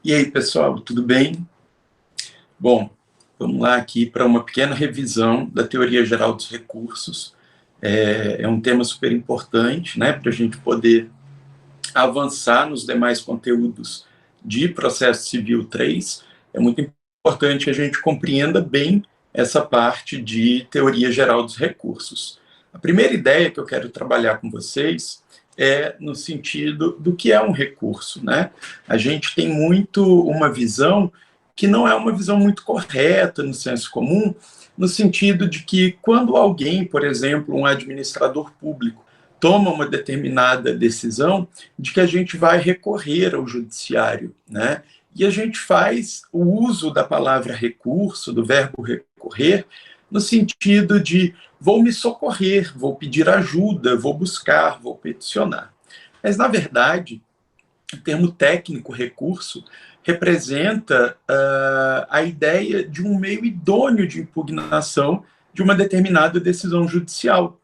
E aí, pessoal, tudo bem? Bom, vamos lá aqui para uma pequena revisão da teoria geral dos recursos. É um tema super importante, né, para a gente poder avançar nos demais conteúdos de processo civil 3. É muito importante que a gente compreenda bem essa parte de teoria geral dos recursos. A primeira ideia que eu quero trabalhar com vocês é no sentido do que é um recurso, né? A gente tem muito uma visão que não é uma visão muito correta no senso comum, no sentido de que quando alguém, por exemplo, um administrador público, toma uma determinada decisão, de que a gente vai recorrer ao judiciário, né? E a gente faz o uso da palavra recurso, do verbo recorrer, no sentido de vou me socorrer, vou pedir ajuda, vou buscar, vou peticionar. Mas, na verdade, o termo técnico recurso representa a ideia de um meio idôneo de impugnação de uma determinada decisão judicial.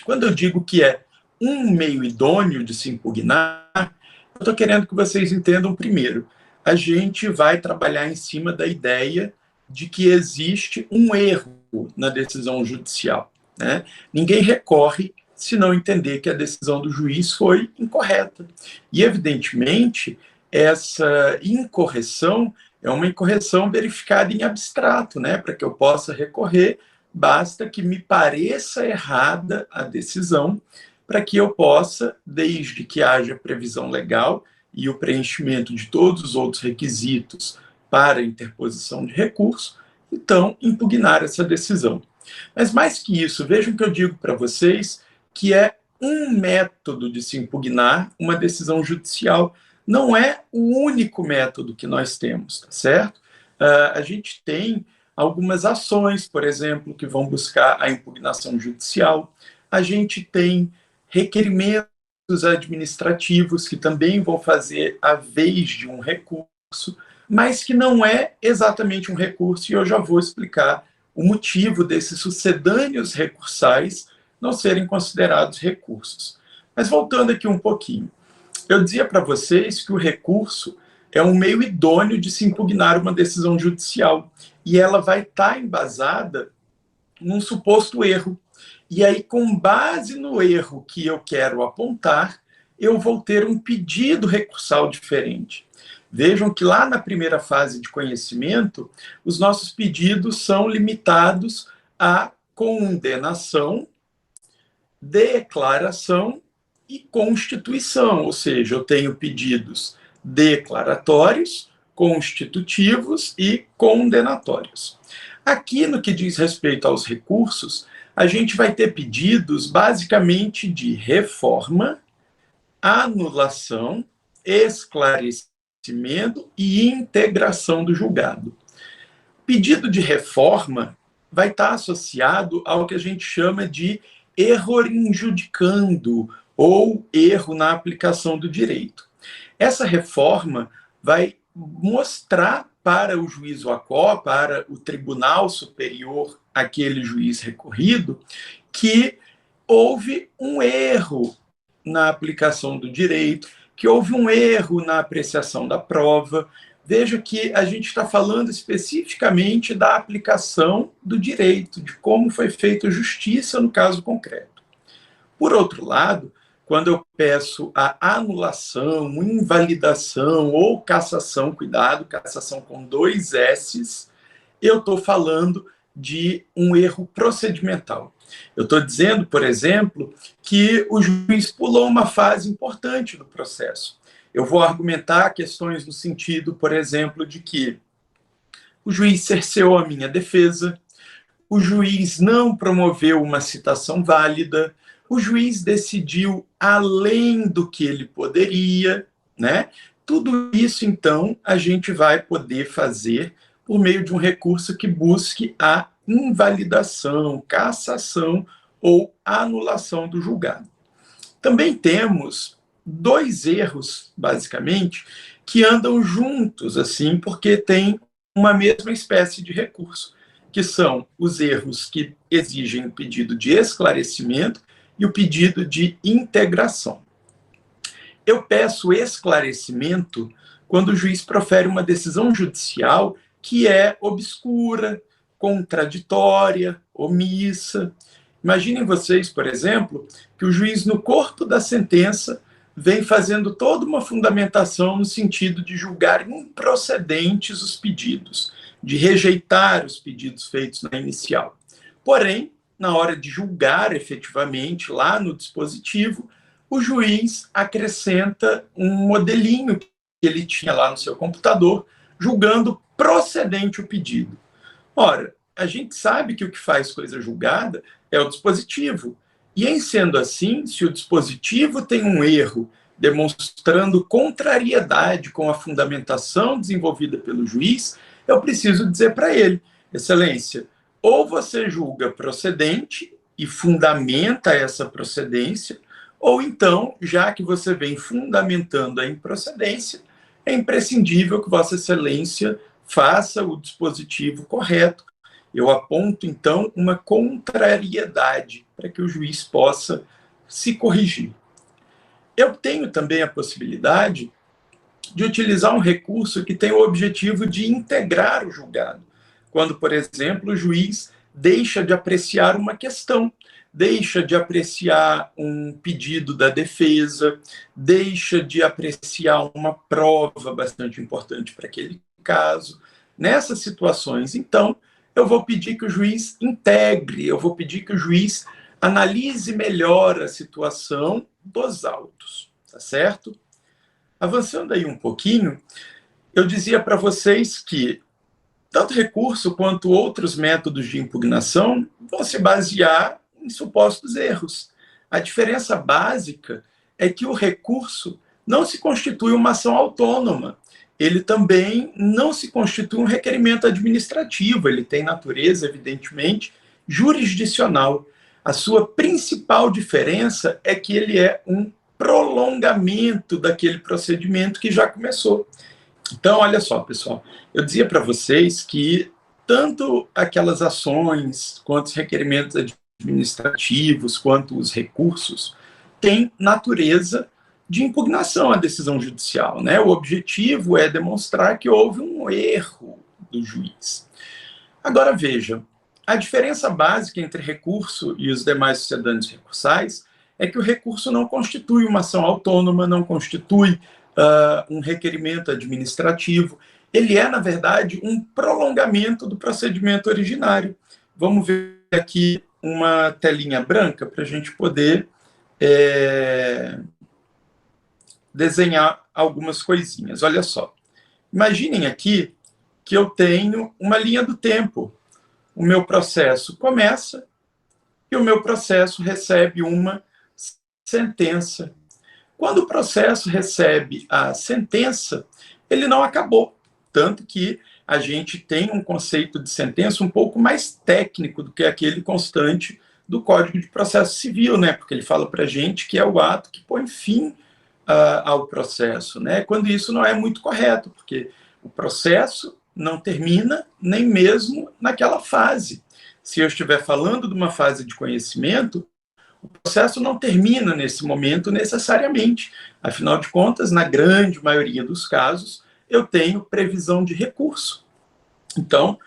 Quando eu digo que é um meio idôneo de se impugnar, eu estou querendo que vocês entendam primeiro. A gente vai trabalhar em cima da ideia de que existe um erro na decisão judicial, né? Ninguém recorre se não entender que a decisão do juiz foi incorreta. E, evidentemente, essa incorreção é uma incorreção verificada em abstrato, né? Para que eu possa recorrer, basta que me pareça errada a decisão, para que eu possa, desde que haja previsão legal e o preenchimento de todos os outros requisitos para a interposição de recurso, então impugnar essa decisão. Mas mais que isso, vejam que eu digo para vocês que é um método de se impugnar uma decisão judicial. Não é o único método que nós temos, tá certo? A gente tem algumas ações, por exemplo, que vão buscar a impugnação judicial. A gente tem requerimentos administrativos que também vão fazer a vez de um recurso, mas que não é exatamente um recurso, e eu já vou explicar o motivo desses sucedâneos recursais não serem considerados recursos. Mas voltando aqui um pouquinho, eu dizia para vocês que o recurso é um meio idôneo de se impugnar uma decisão judicial, e ela vai estar embasada num suposto erro. E aí, com base no erro que eu quero apontar, eu vou ter um pedido recursal diferente. Vejam que lá na primeira fase de conhecimento, os nossos pedidos são limitados à condenação, declaração e constituição, ou seja, eu tenho pedidos declaratórios, constitutivos e condenatórios. Aqui, no que diz respeito aos recursos, a gente vai ter pedidos basicamente de reforma, anulação, esclarecimento e integração do julgado. Pedido de reforma vai estar associado ao que a gente chama de error injudicando ou erro na aplicação do direito. Essa reforma vai mostrar para o juiz OACO, para o tribunal superior, aquele juiz recorrido, que houve um erro na aplicação do direito, que houve um erro na apreciação da prova. Veja que a gente está falando especificamente da aplicação do direito, de como foi feita a justiça no caso concreto. Por outro lado, quando eu peço a anulação, invalidação ou cassação, cuidado, cassação com 2 S's, eu estou falando de um erro procedimental. Eu estou dizendo, por exemplo, que o juiz pulou uma fase importante do processo. Eu vou argumentar questões no sentido, por exemplo, de que o juiz cerceou a minha defesa, o juiz não promoveu uma citação válida, o juiz decidiu além do que ele poderia, né? Tudo isso, então, a gente vai poder fazer por meio de um recurso que busque a invalidação, cassação ou anulação do julgado. Também temos 2 erros, basicamente, que andam juntos, assim, porque tem uma mesma espécie de recurso, que são os erros que exigem o pedido de esclarecimento e o pedido de integração. Eu peço esclarecimento quando o juiz profere uma decisão judicial que é obscura, contraditória, omissa. Imaginem vocês, por exemplo, que o juiz, no corpo da sentença, vem fazendo toda uma fundamentação no sentido de julgar improcedentes os pedidos, de rejeitar os pedidos feitos na inicial. Porém, na hora de julgar efetivamente, lá no dispositivo, o juiz acrescenta um modelinho que ele tinha lá no seu computador, julgando procedente o pedido. Ora, a gente sabe que o que faz coisa julgada é o dispositivo. E, em sendo assim, se o dispositivo tem um erro demonstrando contrariedade com a fundamentação desenvolvida pelo juiz, eu preciso dizer para ele, Excelência, ou você julga procedente e fundamenta essa procedência, ou então, já que você vem fundamentando a improcedência, é imprescindível que Vossa Excelência faça o dispositivo correto. Eu aponto, então, uma contrariedade para que o juiz possa se corrigir. Eu tenho também a possibilidade de utilizar um recurso que tem o objetivo de integrar o julgado. Quando, por exemplo, o juiz deixa de apreciar uma questão, deixa de apreciar um pedido da defesa, deixa de apreciar uma prova bastante importante para aquele caso. Nessas situações, então, eu vou pedir que o juiz integre, eu vou pedir que o juiz analise melhor a situação dos autos, tá certo? Avançando aí um pouquinho, eu dizia para vocês que tanto recurso quanto outros métodos de impugnação vão se basear em supostos erros. A diferença básica é que o recurso não se constitui uma ação autônoma. Ele também não se constitui um requerimento administrativo, ele tem natureza, evidentemente, jurisdicional. A sua principal diferença é que ele é um prolongamento daquele procedimento que já começou. Então, olha só, pessoal, eu dizia para vocês que tanto aquelas ações, quanto os requerimentos administrativos, quanto os recursos, têm natureza de impugnação à decisão judicial, né? O objetivo é demonstrar que houve um erro do juiz. Agora, veja, a diferença básica entre recurso e os demais sucedâneos recursais é que o recurso não constitui uma ação autônoma, não constitui um requerimento administrativo. Ele é, na verdade, um prolongamento do procedimento originário. Vamos ver aqui uma telinha branca para a gente poder desenhar algumas coisinhas. Olha só. Imaginem aqui que eu tenho uma linha do tempo. O meu processo começa e o meu processo recebe uma sentença. Quando o processo recebe a sentença, ele não acabou. Tanto que a gente tem um conceito de sentença um pouco mais técnico do que aquele constante do Código de Processo Civil, né? Porque ele fala para a gente que é o ato que põe fim ao processo, né? Quando isso não é muito correto, porque o processo não termina nem mesmo naquela fase. Se eu estiver falando de uma fase de conhecimento, o processo não termina nesse momento necessariamente. Afinal de contas, na grande maioria dos casos, eu tenho previsão de recurso. Então,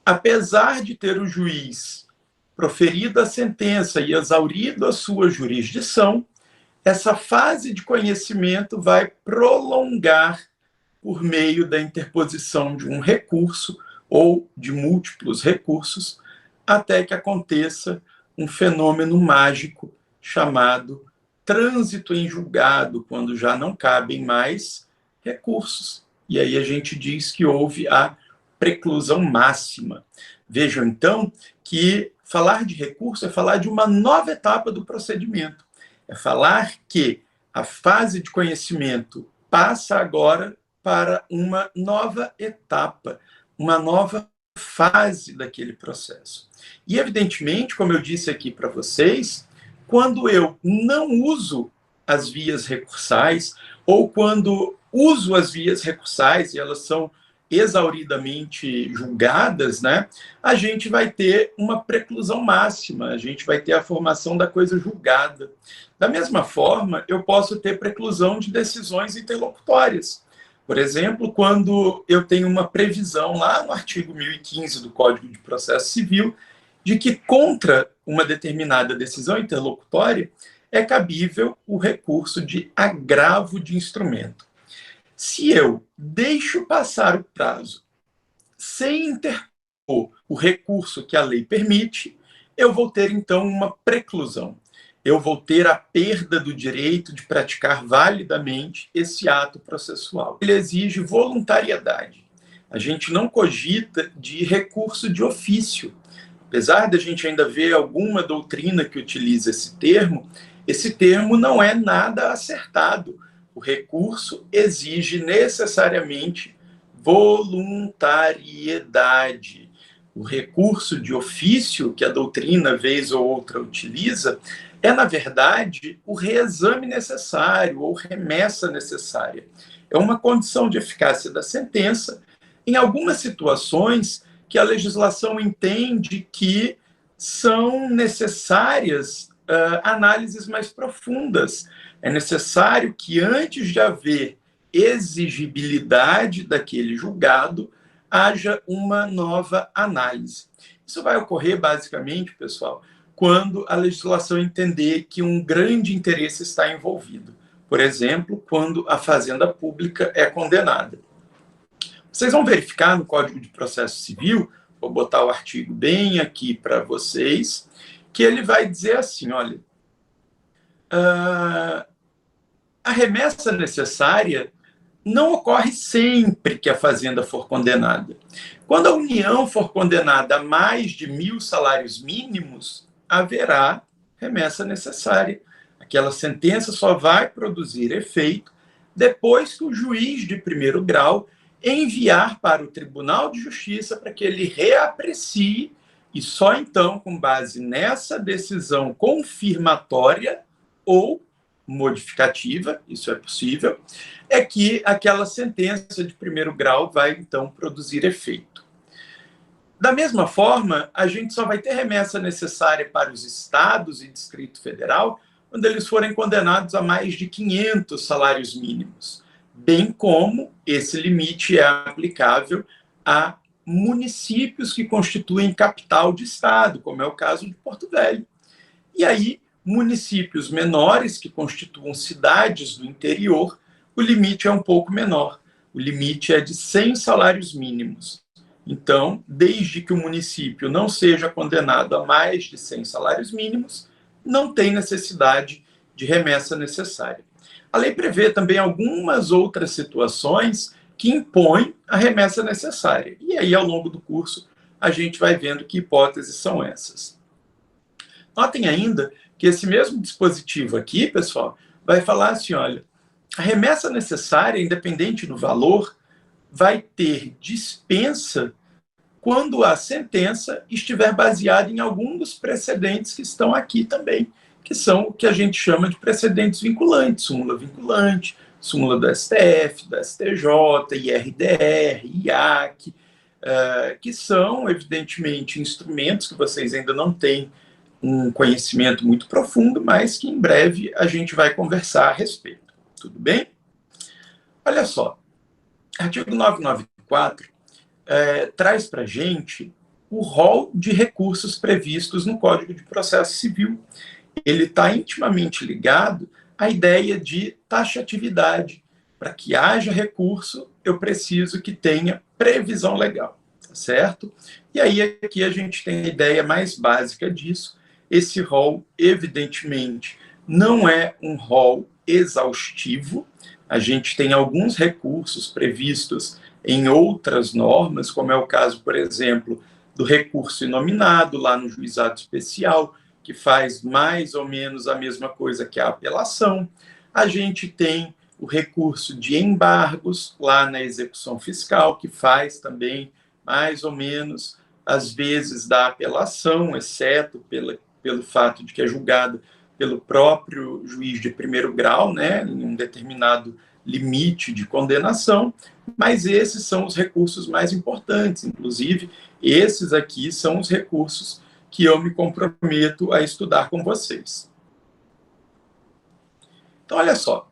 apesar de ter o juiz proferido a sentença e exaurido a sua jurisdição, essa fase de conhecimento vai prolongar por meio da interposição de um recurso ou de múltiplos recursos, até que aconteça um fenômeno mágico chamado trânsito em julgado, quando já não cabem mais recursos. E aí a gente diz que houve a preclusão máxima. Vejam, então, que falar de recurso é falar de uma nova etapa do procedimento. É falar que a fase de conhecimento passa agora para uma nova etapa, uma nova fase daquele processo. E, evidentemente, como eu disse aqui para vocês, quando eu não uso as vias recursais, ou quando uso as vias recursais e elas são exauridamente julgadas, né, a gente vai ter uma preclusão máxima, a gente vai ter a formação da coisa julgada. Da mesma forma, eu posso ter preclusão de decisões interlocutórias. Por exemplo, quando eu tenho uma previsão lá no artigo 1015 do Código de Processo Civil de que contra uma determinada decisão interlocutória é cabível o recurso de agravo de instrumento. Se eu deixo passar o prazo sem interpor o recurso que a lei permite, eu vou ter, então, uma preclusão. Eu vou ter a perda do direito de praticar validamente esse ato processual. Ele exige voluntariedade. A gente não cogita de recurso de ofício. Apesar de a gente ainda ver alguma doutrina que utiliza esse termo não é nada acertado. O recurso exige necessariamente voluntariedade. O recurso de ofício, que a doutrina, vez ou outra, utiliza, é, na verdade, o reexame necessário ou remessa necessária. É uma condição de eficácia da sentença em algumas situações que a legislação entende que são necessárias análises mais profundas. É necessário que, antes de haver exigibilidade daquele julgado, haja uma nova análise. Isso vai ocorrer, basicamente, pessoal, quando a legislação entender que um grande interesse está envolvido. Por exemplo, quando a fazenda pública é condenada. Vocês vão verificar no Código de Processo Civil, vou botar o artigo bem aqui para vocês, que ele vai dizer assim, olha, a remessa necessária não ocorre sempre que a fazenda for condenada. Quando a União for condenada a mais de 1.000 salários mínimos, haverá remessa necessária. Aquela sentença só vai produzir efeito depois que o juiz de primeiro grau enviar para o Tribunal de Justiça para que ele reaprecie e só então, com base nessa decisão confirmatória ou modificativa, isso é possível, é que aquela sentença de primeiro grau vai, então, produzir efeito. Da mesma forma, a gente só vai ter remessa necessária para os estados e Distrito Federal quando eles forem condenados a mais de 500 salários mínimos, bem como esse limite é aplicável a municípios que constituem capital de estado, como é o caso de Porto Velho. E aí, municípios menores que constituam cidades do interior, o limite é um pouco menor. O limite é de 100 salários mínimos. Então, desde que o município não seja condenado a mais de 100 salários mínimos, não tem necessidade de remessa necessária. A lei prevê também algumas outras situações que impõem a remessa necessária. E aí, ao longo do curso, a gente vai vendo que hipóteses são essas. Notem ainda que esse mesmo dispositivo aqui, pessoal, vai falar assim, olha, a remessa necessária, independente do valor, vai ter dispensa quando a sentença estiver baseada em algum dos precedentes que estão aqui também, que são o que a gente chama de precedentes vinculantes, súmula vinculante, súmula do STF, do STJ, IRDR, IAC, que são, evidentemente, instrumentos que vocês ainda não têm um conhecimento muito profundo, mas que em breve a gente vai conversar a respeito. Tudo bem? Olha só, artigo 994 traz para a gente o rol de recursos previstos no Código de Processo Civil. Ele está intimamente ligado à ideia de taxatividade. Para que haja recurso, eu preciso que tenha previsão legal, tá certo? E aí aqui a gente tem a ideia mais básica disso. Esse rol, evidentemente, não é um rol exaustivo. A gente tem alguns recursos previstos em outras normas, como é o caso, por exemplo, do recurso inominado lá no juizado especial, que faz mais ou menos a mesma coisa que a apelação. A gente tem o recurso de embargos lá na execução fiscal, que faz também mais ou menos às vezes da apelação, exceto pelo fato de que é julgado pelo próprio juiz de primeiro grau, né, em um determinado limite de condenação, mas esses são os recursos mais importantes. Inclusive, esses aqui são os recursos que eu me comprometo a estudar com vocês. Então, olha só,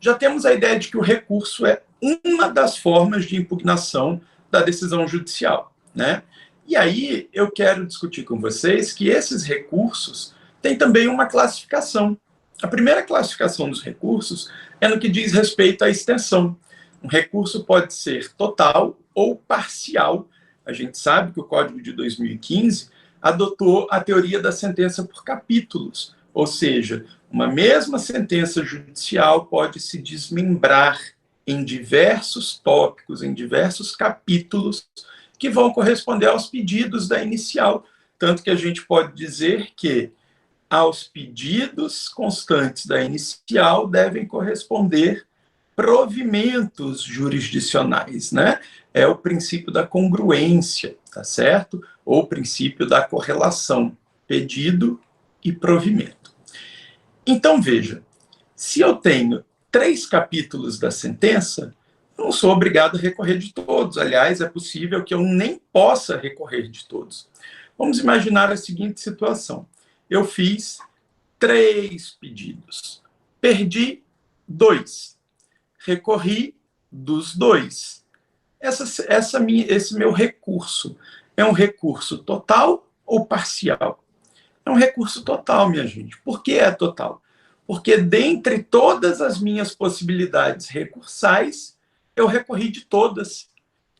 já temos a ideia de que o recurso é uma das formas de impugnação da decisão judicial, né? E aí eu quero discutir com vocês que esses recursos têm também uma classificação. A primeira classificação dos recursos é no que diz respeito à extensão. Um recurso pode ser total ou parcial. A gente sabe que o Código de 2015 adotou a teoria da sentença por capítulos, ou seja, uma mesma sentença judicial pode se desmembrar em diversos tópicos, em diversos capítulos, que vão corresponder aos pedidos da inicial. Tanto que a gente pode dizer que aos pedidos constantes da inicial devem corresponder provimentos jurisdicionais, né? É o princípio da congruência, tá certo? Ou o princípio da correlação, pedido e provimento. Então, veja, se eu tenho 3 capítulos da sentença, não sou obrigado a recorrer de todos. Aliás, é possível que eu nem possa recorrer de todos. Vamos imaginar a seguinte situação. Eu fiz 3 pedidos. Perdi 2. Recorri dos 2. Esse meu recurso é um recurso total ou parcial? É um recurso total, minha gente. Por que é total? Porque dentre todas as minhas possibilidades recursais, eu recorri de todas.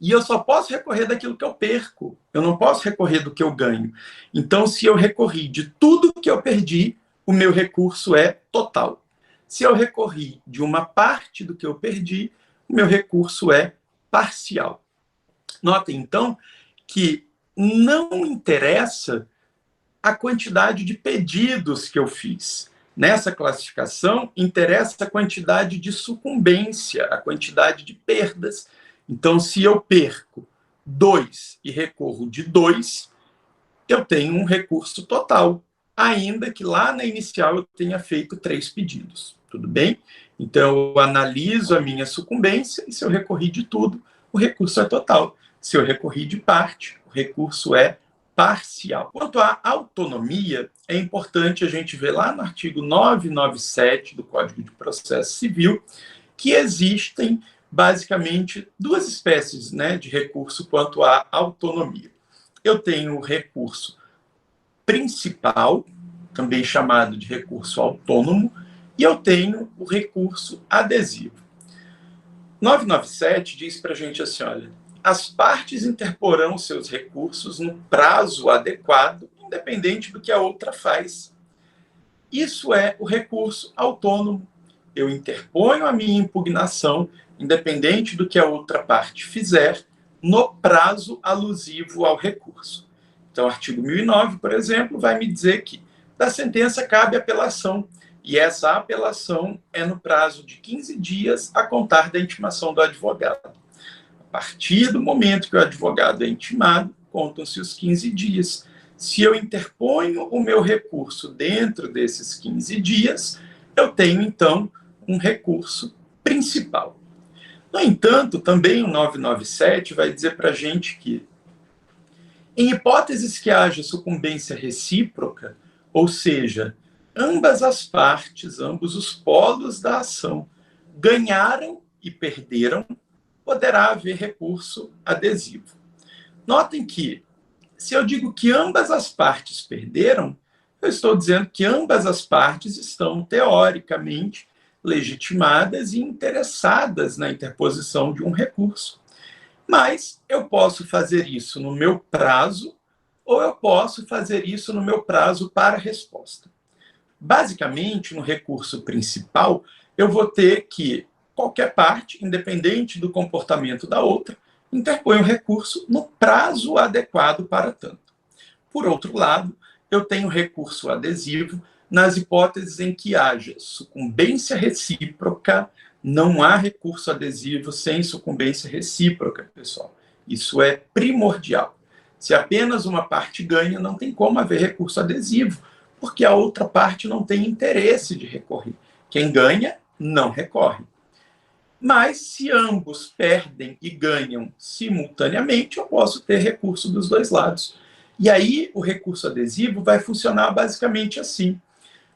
E eu só posso recorrer daquilo que eu perco. Eu não posso recorrer do que eu ganho. Então, se eu recorri de tudo que eu perdi, o meu recurso é total. Se eu recorri de uma parte do que eu perdi, o meu recurso é parcial. Notem, então, que não interessa a quantidade de pedidos que eu fiz. Nessa classificação, interessa a quantidade de sucumbência, a quantidade de perdas. Então, se eu perco 2 e recorro de 2, eu tenho um recurso total, ainda que lá na inicial eu tenha feito 3 pedidos. Tudo bem? Então, eu analiso a minha sucumbência e se eu recorri de tudo, o recurso é total. Se eu recorri de parte, o recurso é parcial. Quanto à autonomia, é importante a gente ver lá no artigo 997 do Código de Processo Civil que existem basicamente 2 espécies, né, de recurso quanto à autonomia. Eu tenho o recurso principal, também chamado de recurso autônomo, e eu tenho o recurso adesivo. 997 diz para a gente assim, olha, as partes interporão seus recursos no prazo adequado, independente do que a outra faz. Isso é o recurso autônomo. Eu interponho a minha impugnação, independente do que a outra parte fizer, no prazo alusivo ao recurso. Então, o artigo 1009, por exemplo, vai me dizer que da sentença cabe apelação, e essa apelação é no prazo de 15 dias a contar da intimação do advogado. A partir do momento que o advogado é intimado, contam-se os 15 dias. Se eu interponho o meu recurso dentro desses 15 dias, eu tenho, então, um recurso principal. No entanto, também o 997 vai dizer para a gente que, em hipóteses que haja sucumbência recíproca, ou seja, ambas as partes, ambos os polos da ação ganharam e perderam, poderá haver recurso adesivo. Notem que, se eu digo que ambas as partes perderam, eu estou dizendo que ambas as partes estão, teoricamente, legitimadas e interessadas na interposição de um recurso. Mas eu posso fazer isso no meu prazo, ou eu posso fazer isso no meu prazo para resposta. Basicamente, no recurso principal, eu vou ter que qualquer parte, independente do comportamento da outra, interpõe um recurso no prazo adequado para tanto. Por outro lado, eu tenho recurso adesivo nas hipóteses em que haja sucumbência recíproca. Não há recurso adesivo sem sucumbência recíproca, pessoal. Isso é primordial. Se apenas uma parte ganha, não tem como haver recurso adesivo, porque a outra parte não tem interesse de recorrer. Quem ganha, não recorre. Mas, se ambos perdem e ganham simultaneamente, eu posso ter recurso dos 2 lados. E aí, o recurso adesivo vai funcionar basicamente assim.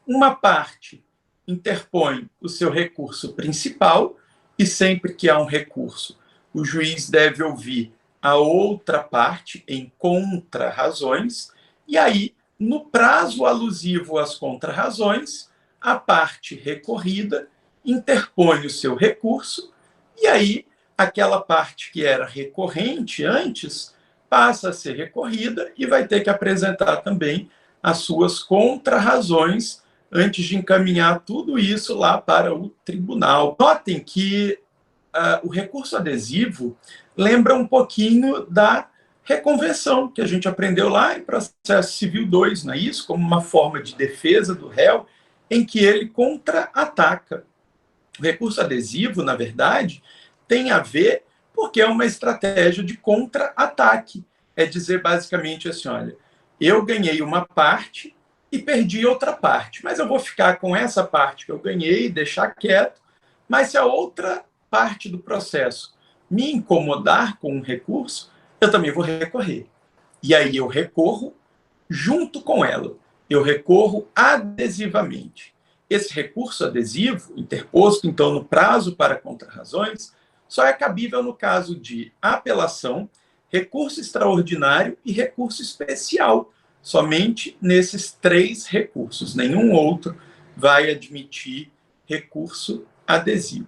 Uma parte interpõe o seu recurso principal que sempre que há um recurso, o juiz deve ouvir a outra parte em contrarrazões, e aí, no prazo alusivo às contrarrazões, a parte recorrida interpõe o seu recurso, e aí aquela parte que era recorrente antes passa a ser recorrida e vai ter que apresentar também as suas contrarrazões antes de encaminhar tudo isso lá para o tribunal. Notem que o recurso adesivo lembra um pouquinho da reconvenção, que a gente aprendeu lá em processo civil 2, não é isso? Como uma forma de defesa do réu, em que ele contra-ataca. O recurso adesivo, na verdade, tem a ver porque é uma estratégia de contra-ataque. É dizer basicamente assim, olha, eu ganhei uma parte e perdi outra parte, mas eu vou ficar com essa parte que eu ganhei, deixar quieto, mas se a outra parte do processo me incomodar com um recurso, eu também vou recorrer. E aí eu recorro junto com ela. Eu recorro adesivamente. Esse recurso adesivo, interposto, então, no prazo para contrarrazões, só é cabível no caso de apelação, recurso extraordinário e recurso especial. Somente nesses 3 recursos. Nenhum outro vai admitir recurso adesivo.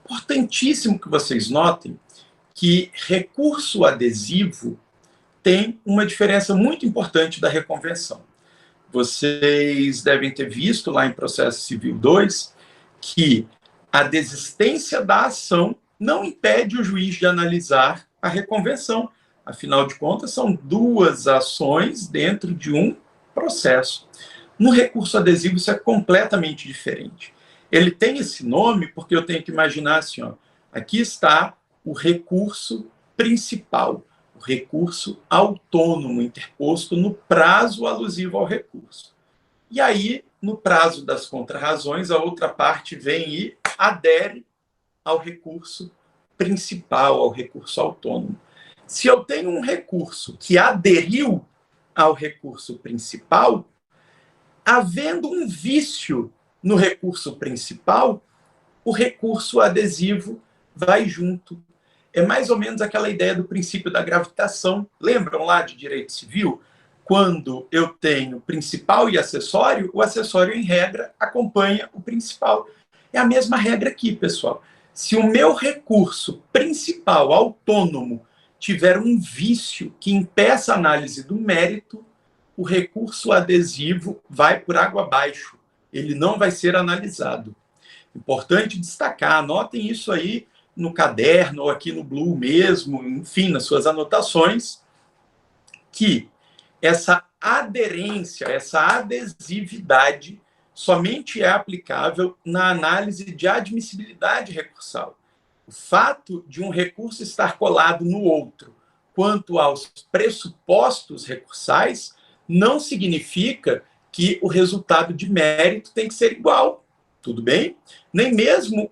Importantíssimo que vocês notem que recurso adesivo tem uma diferença muito importante da reconvenção. Vocês devem ter visto lá em processo civil 2 que a desistência da ação não impede o juiz de analisar a reconvenção. Afinal de contas, são 2 ações dentro de um processo. No recurso adesivo, isso é completamente diferente. Ele tem esse nome porque eu tenho que imaginar assim, ó, aqui está o recurso principal, o recurso autônomo interposto no prazo alusivo ao recurso. E aí, no prazo das contrarrazões, a outra parte vem e adere ao recurso principal, ao recurso autônomo. Se eu tenho um recurso que aderiu ao recurso principal, havendo um vício no recurso principal, o recurso adesivo vai junto. É mais ou menos aquela ideia do princípio da gravitação. Lembram lá de direito civil? Quando eu tenho principal e acessório, o acessório, em regra, acompanha o principal. É a mesma regra aqui, pessoal. Se o meu recurso principal, autônomo, tiver um vício que impeça a análise do mérito, o recurso adesivo vai por água abaixo. Ele não vai ser analisado. Importante destacar, anotem isso aí no caderno ou aqui no Blue mesmo, enfim, nas suas anotações, que essa aderência, essa adesividade somente é aplicável na análise de admissibilidade recursal. O fato de um recurso estar colado no outro quanto aos pressupostos recursais não significa que o resultado de mérito tem que ser igual, tudo bem? Nem mesmo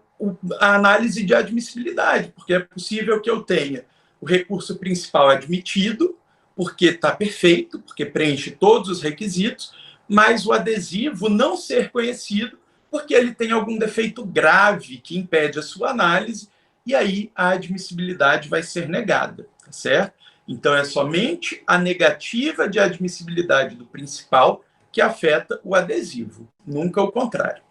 a análise de admissibilidade, porque é possível que eu tenha o recurso principal admitido, porque está perfeito, porque preenche todos os requisitos, mas o adesivo não ser conhecido, porque ele tem algum defeito grave que impede a sua análise, e aí a admissibilidade vai ser negada, tá certo? Então, é somente a negativa de admissibilidade do principal que afeta o adesivo, nunca o contrário.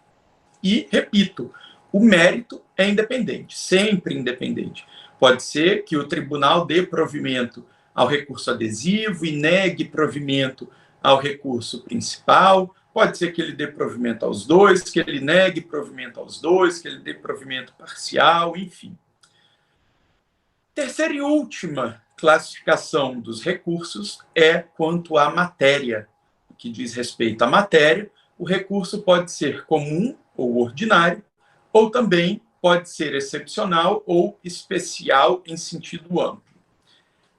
E, repito, o mérito é independente, sempre independente. Pode ser que o tribunal dê provimento ao recurso adesivo e negue provimento ao recurso principal, pode ser que ele dê provimento aos dois, que ele negue provimento aos dois, que ele dê provimento parcial, enfim. Terceira e última classificação dos recursos é quanto à matéria. O que diz respeito à matéria, o recurso pode ser comum ou ordinário, ou também pode ser excepcional ou especial em sentido amplo.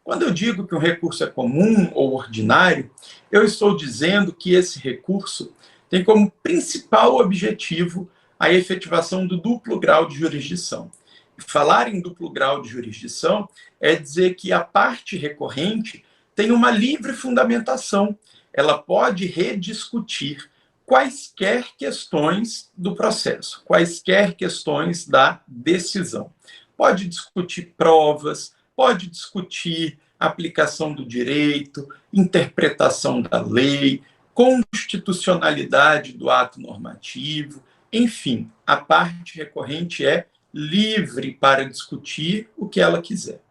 Quando eu digo que um recurso é comum ou ordinário, eu estou dizendo que esse recurso tem como principal objetivo a efetivação do duplo grau de jurisdição. E falar em duplo grau de jurisdição é dizer que a parte recorrente tem uma livre fundamentação. Ela pode rediscutir quaisquer questões do processo, quaisquer questões da decisão. Pode discutir provas, pode discutir aplicação do direito, interpretação da lei, constitucionalidade do ato normativo, enfim, a parte recorrente é livre para discutir o que ela quiser.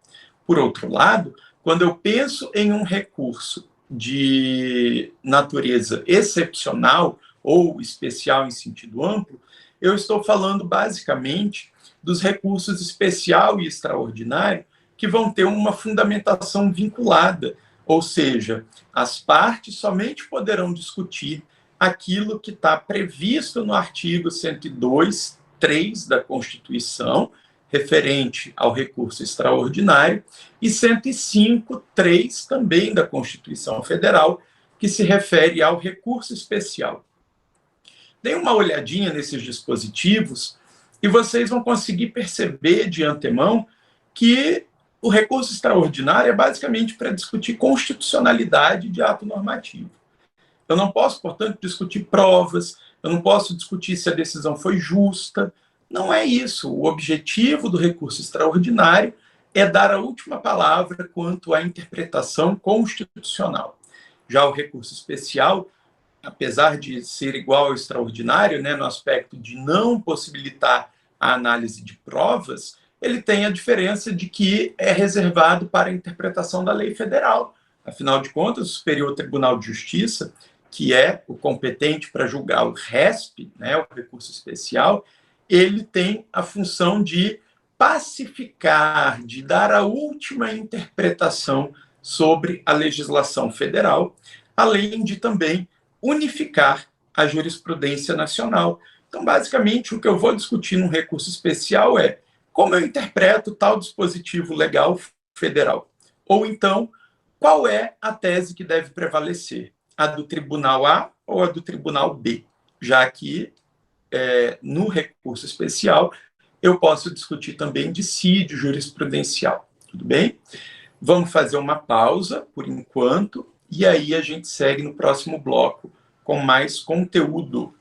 Por outro lado, quando eu penso em um recurso de natureza excepcional ou especial em sentido amplo, eu estou falando basicamente dos recursos especial e extraordinário que vão ter uma fundamentação vinculada, ou seja, as partes somente poderão discutir aquilo que está previsto no artigo 102, 3 da Constituição, referente ao recurso extraordinário, e 105, 3 também da Constituição Federal, que se refere ao recurso especial. Deem uma olhadinha nesses dispositivos e vocês vão conseguir perceber de antemão que o recurso extraordinário é basicamente para discutir constitucionalidade de ato normativo. Eu não posso, portanto, discutir provas, eu não posso discutir se a decisão foi justa. Não é isso. O objetivo do recurso extraordinário é dar a última palavra quanto à interpretação constitucional. Já o recurso especial, apesar de ser igual ao extraordinário, né, no aspecto de não possibilitar a análise de provas, ele tem a diferença de que é reservado para a interpretação da lei federal. Afinal de contas, o Superior Tribunal de Justiça, que é o competente para julgar o RESP, né, o recurso especial, ele tem a função de pacificar, de dar a última interpretação sobre a legislação federal, além de também unificar a jurisprudência nacional. Então, basicamente, o que eu vou discutir no recurso especial é como eu interpreto tal dispositivo legal federal. Ou então, qual é a tese que deve prevalecer? A do Tribunal A ou a do Tribunal B? Já que, no recurso especial, eu posso discutir também dissídio jurisprudencial. Tudo bem? Vamos fazer uma pausa, por enquanto, e aí a gente segue no próximo bloco com mais conteúdo.